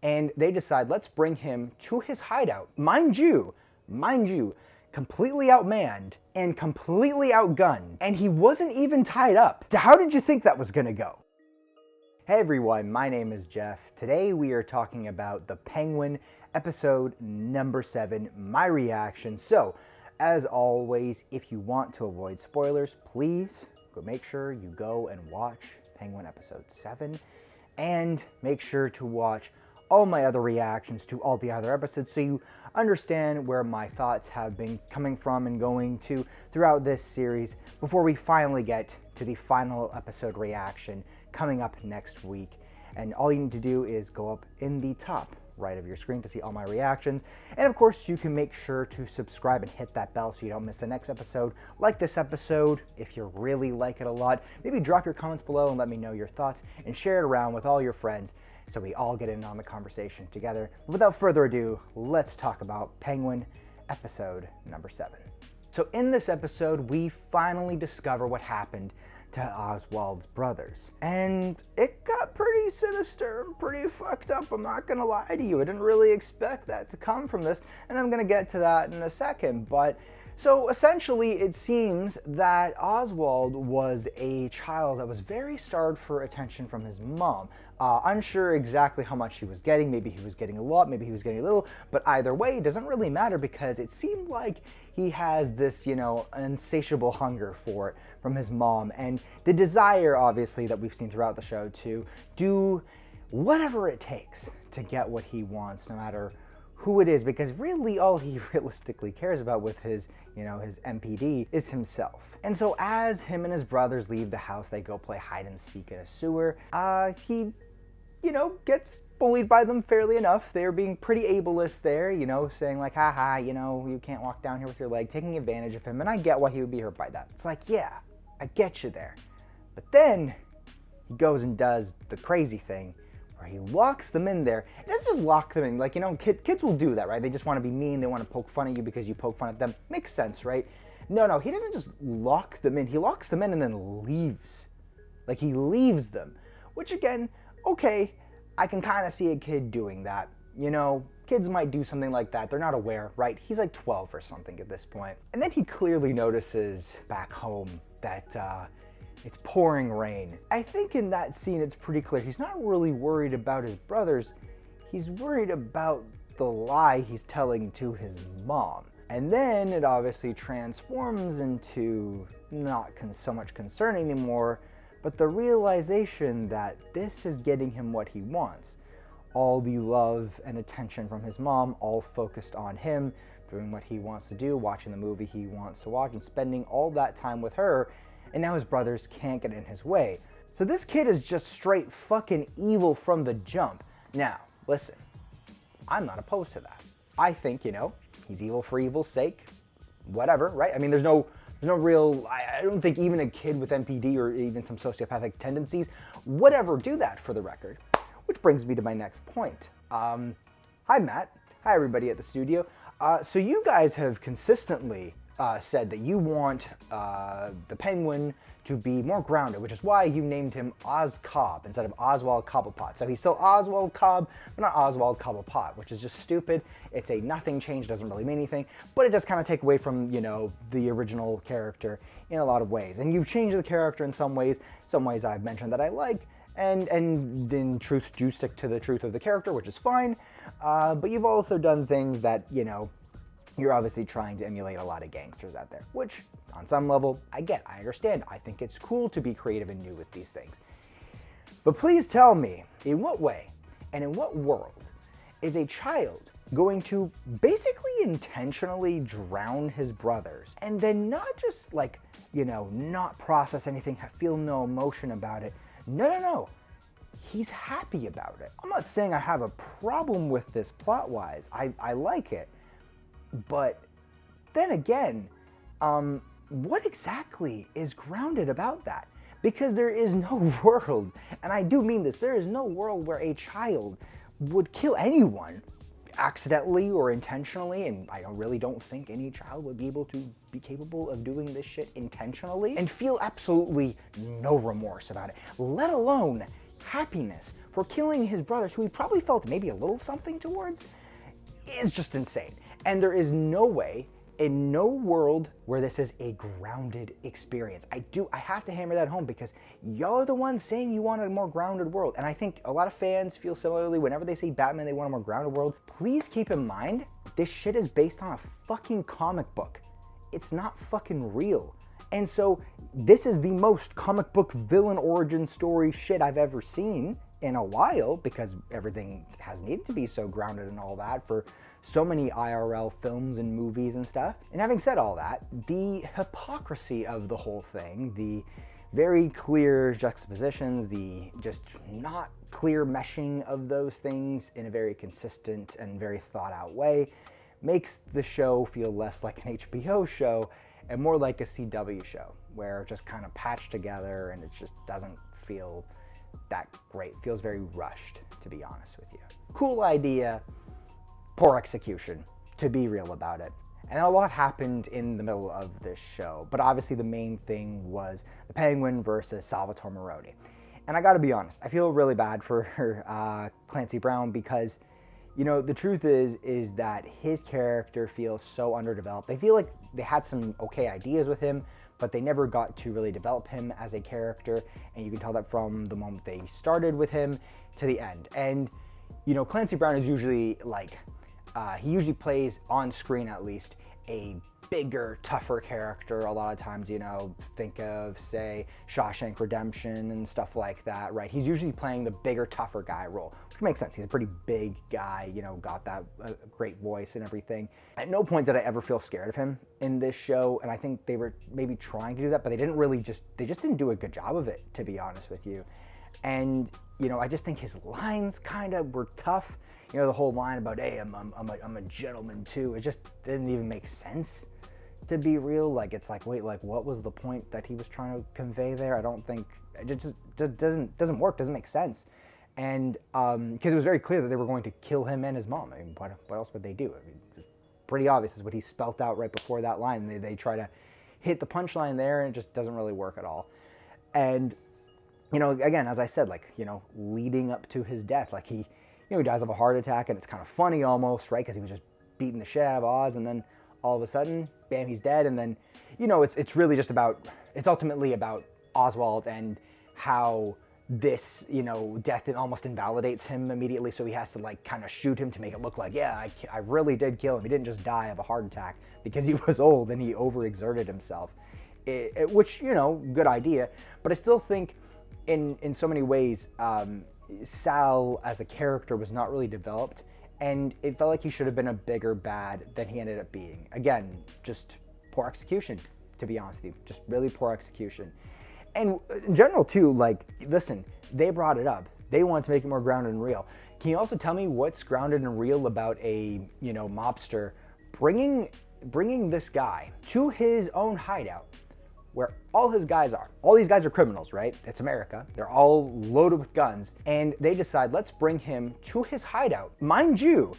And they decide, let's bring him to his hideout. Mind you, completely outmanned and completely outgunned. And he wasn't even tied up. How did you think that was gonna go? Hey everyone, my name is Jeff. Today we are talking about The Penguin, episode number 7, my reaction. So, as always, if you want to avoid spoilers, please make sure you go and watch Penguin episode 7, and make sure to watch all my other reactions to all the other episodes so you understand where my thoughts have been coming from and going to throughout this series before we finally get to the final episode reaction coming up next week. And all you need to do is go up in the top right of your screen to see all my reactions. And of course, you can make sure to subscribe and hit that bell so you don't miss the next episode. Like this episode, if you really like it a lot, maybe drop your comments below and let me know your thoughts and share it around with all your friends so we all get in on the conversation together. Without further ado, let's talk about Penguin episode number 7. So in this episode, we finally discover what happened to Oswald's brothers. And it got pretty sinister and pretty fucked up, I'm not gonna lie to you. I didn't really expect that to come from this, and I'm gonna get to that in a second. But so essentially, it seems that Oswald was a child that was very starved for attention from his mom. Unsure exactly how much he was getting. Maybe he was getting a lot, maybe he was getting a little, but either way, it doesn't really matter because it seemed like he has this, insatiable hunger for it from his mom, and the desire, obviously, that we've seen throughout the show to do whatever it takes to get what he wants, no matter who it is, because really all he realistically cares about with his, his MPD is himself. And so as him and his brothers leave the house, they go play hide and seek in a sewer. He, gets bullied by them fairly enough. They're being pretty ableist there, saying like, haha, you can't walk down here with your leg, taking advantage of him. And I get why he would be hurt by that. It's like, yeah, I get you there. But then he goes and does the crazy thing where he locks them in there. It doesn't just lock them in, like, kids will do that, right? They just want to be mean, they want to poke fun at you because you poke fun at them. Makes sense, right? No, he doesn't just lock them in. He locks them in and then leaves. Like, he leaves them. Which again, okay, I can kind of see a kid doing that. Kids might do something like that. They're not aware, right? He's like 12 or something at this point. And then he clearly notices back home that it's pouring rain. I think in that scene it's pretty clear he's not really worried about his brothers. He's worried about the lie he's telling to his mom. And then it obviously transforms into not so much concern anymore, but the realization that this is getting him what he wants. All the love and attention from his mom, all focused on him, doing what he wants to do, watching the movie he wants to watch, and spending all that time with her, and now his brothers can't get in his way. So this kid is just straight fucking evil from the jump. Now, listen, I'm not opposed to that. I think, he's evil for evil's sake, whatever, right? I mean, there's no real, I don't think even a kid with MPD or even some sociopathic tendencies would ever do that, for the record. Which brings me to my next point. Hi Matt, hi everybody at the studio. So you guys have consistently said that you want the Penguin to be more grounded, which is why you named him Oz Cobb instead of Oswald Cobblepot. So he's still Oswald Cobb, but not Oswald Cobblepot, which is just stupid. It's a nothing change, doesn't really mean anything, but it does kind of take away from, the original character in a lot of ways. And you've changed the character in some ways I've mentioned that I like, and in truth do stick to the truth of the character, which is fine. But you've also done things that, you're obviously trying to emulate a lot of gangsters out there, which on some level, I understand. I think it's cool to be creative and new with these things. But please tell me, in what way and in what world is a child going to basically intentionally drown his brothers and then not just like, not process anything, feel no emotion about it? No. He's happy about it. I'm not saying I have a problem with this plot-wise. I like it. But then again, what exactly is grounded about that? Because there is no world, and I do mean this, there is no world where a child would kill anyone accidentally or intentionally, and I really don't think any child would be able to be capable of doing this shit intentionally and feel absolutely no remorse about it, let alone happiness for killing his brothers, who he probably felt maybe a little something towards, is just insane. And there is no way, in no world, where this is a grounded experience. I have to hammer that home, because y'all are the ones saying you want a more grounded world. And I think a lot of fans feel similarly whenever they say Batman, they want a more grounded world. Please keep in mind, this shit is based on a fucking comic book. It's not fucking real. And so this is the most comic book villain origin story shit I've ever seen in a while, because everything has needed to be so grounded and all that for so many IRL films and movies and stuff. And having said all that, the hypocrisy of the whole thing, the very clear juxtapositions, the just not clear meshing of those things in a very consistent and very thought out way, makes the show feel less like an HBO show and more like a CW show, where it's just kind of patched together and it just doesn't feel that great. It feels very rushed, to be honest with you. Cool idea, poor execution, to be real about it. And a lot happened in the middle of this show, but obviously the main thing was the Penguin versus Salvatore Maroni. And I gotta be honest, I feel really bad for Clancy Brown, because, you know, the truth is that his character feels so underdeveloped. They feel like they had some okay ideas with him, but they never got to really develop him as a character. And you can tell that from the moment they started with him to the end. And, you know, Clancy Brown is usually like, he usually plays on screen at least a bigger, tougher character. A lot of times, you know, think of, say, Shawshank Redemption and stuff like that, right? He's usually playing the bigger, tougher guy role, which makes sense. He's a pretty big guy, you know, got that great voice and everything. At no point did I ever feel scared of him in this show, and I think they were maybe trying to do that, but they just didn't do a good job of it, to be honest with you. And, you know, I just think his lines kind of were tough. You know, the whole line about, hey, I'm a gentleman too. It just didn't even make sense, to be real. Like, it's like, wait, like, what was the point that he was trying to convey there? I don't think, it just doesn't work, doesn't make sense. And because it was very clear that they were going to kill him and his mom. I mean, what else would they do? I mean, it's pretty obvious is what he spelt out right before that line. They try to hit the punchline there, and it just doesn't really work at all. And, you know, again, as I said, like, you know, leading up to his death, like he dies of a heart attack, and it's kind of funny almost, right? Because he was just beating the shit out of Oz, and then all of a sudden, bam, he's dead. And then, you know, it's really just about, it's ultimately about Oswald and how this, you know, death, it almost invalidates him immediately. So he has to like kind of shoot him to make it look like, yeah, I really did kill him. He didn't just die of a heart attack because he was old and he overexerted himself. Which, you know, good idea. But I still think in so many ways, Sal as a character was not really developed, and it felt like he should have been a bigger bad than he ended up being. Again, just poor execution, to be honest with you. Just really poor execution. And in general too, like, listen, they brought it up. They wanted to make it more grounded and real. Can you also tell me what's grounded and real about a, you know, mobster bringing this guy to his own hideout, where all his guys are? All these guys are criminals, right? It's America. They're all loaded with guns. And they decide, let's bring him to his hideout. Mind you,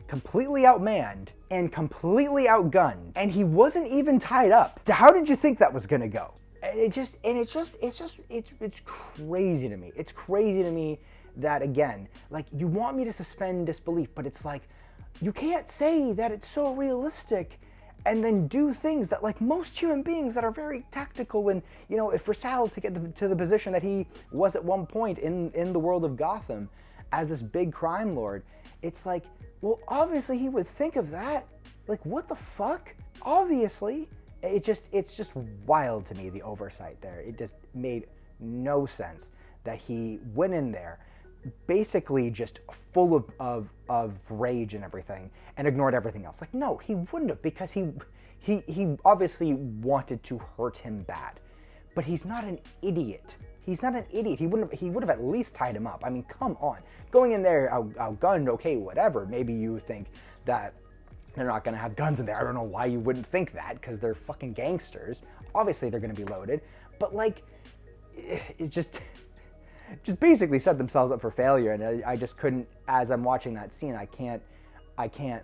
completely outmanned and completely outgunned. And he wasn't even tied up. How did you think that was gonna go? It's crazy to me. It's crazy to me that, again, like, you want me to suspend disbelief, but it's like, you can't say that it's so realistic and then do things that, like, most human beings that are very tactical. And, you know, if for Sal to get to the position that he was at one point in the world of Gotham as this big crime lord, it's like, well, obviously he would think of that. Like, what the fuck? Obviously. It's just wild to me, the oversight there. It just made no sense that he went in there basically just full of rage and everything and ignored everything else. Like, no, he wouldn't have, because he obviously wanted to hurt him bad. But he's not an idiot. He's not an idiot. He would have at least tied him up. I mean, come on. Going in there outgunned, okay, whatever. Maybe you think that they're not gonna have guns in there. I don't know why you wouldn't think that, because they're fucking gangsters. Obviously they're gonna be loaded, but like, it just basically set themselves up for failure. And I just couldn't, as I'm watching that scene, I can't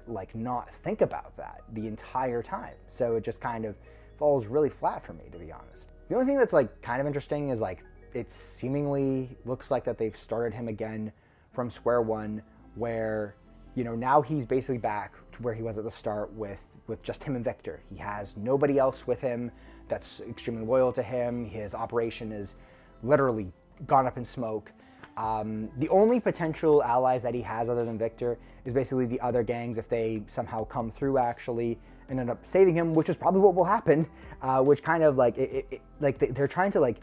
like not think about that the entire time. So it just kind of falls really flat for me, to be honest. The only thing that's like kind of interesting is like it seemingly looks like that they've started him again from square one, where, you know, now he's basically back to where he was at the start with just him and Victor. He has nobody else with him that's extremely loyal to him. His operation is literally gone up in smoke. The only potential allies that he has other than Victor is basically the other gangs, if they somehow come through actually and end up saving him, which is probably what will happen, which kind of like, they're trying to like,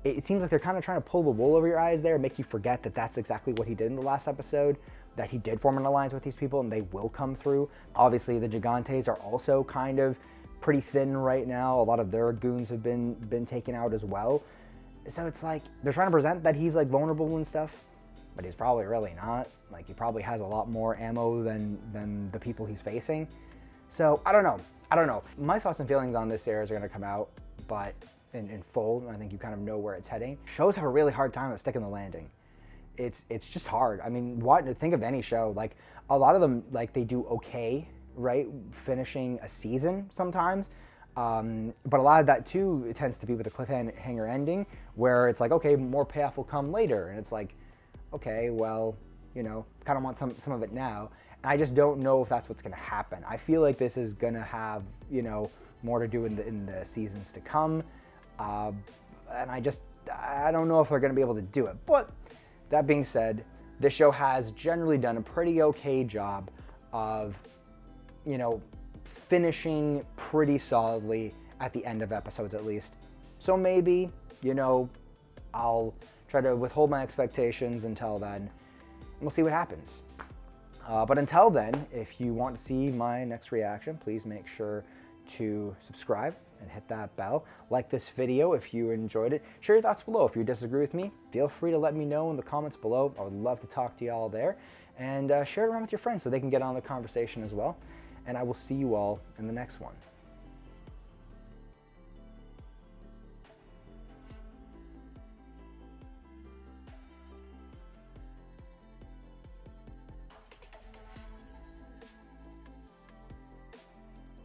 it seems like they're kind of trying to pull the wool over your eyes there, make you forget that that's exactly what he did in the last episode, that he did form an alliance with these people and they will come through. Obviously, the Gigantes are also kind of pretty thin right now. A lot of their goons have been taken out as well. So it's like, they're trying to present that he's like vulnerable and stuff, but he's probably really not. Like, he probably has a lot more ammo than the people he's facing. So I don't know. My thoughts and feelings on this series are gonna come out, but in full, and I think you kind of know where it's heading. Shows have a really hard time of sticking the landing. It's just hard. I mean, think of any show, like a lot of them, like they do okay, right? Finishing a season sometimes. But a lot of that too, it tends to be with a cliffhanger ending where it's like, okay, more payoff will come later. And it's like, okay, well, you know, kind of want some of it now. And I just don't know if that's what's going to happen. I feel like this is going to have, you know, more to do in the seasons to come. And I don't know if they're going to be able to do it. But that being said, this show has generally done a pretty okay job of, you know, finishing pretty solidly at the end of episodes at least. So maybe, you know, I'll try to withhold my expectations until then, and we'll see what happens. But until then, if you want to see my next reaction, please make sure to subscribe and hit that bell. Like this video if you enjoyed it. Share your thoughts below. If you disagree with me, feel free to let me know in the comments below. I would love to talk to y'all there. And share it around with your friends so they can get on the conversation as well. And I will see you all in the next one.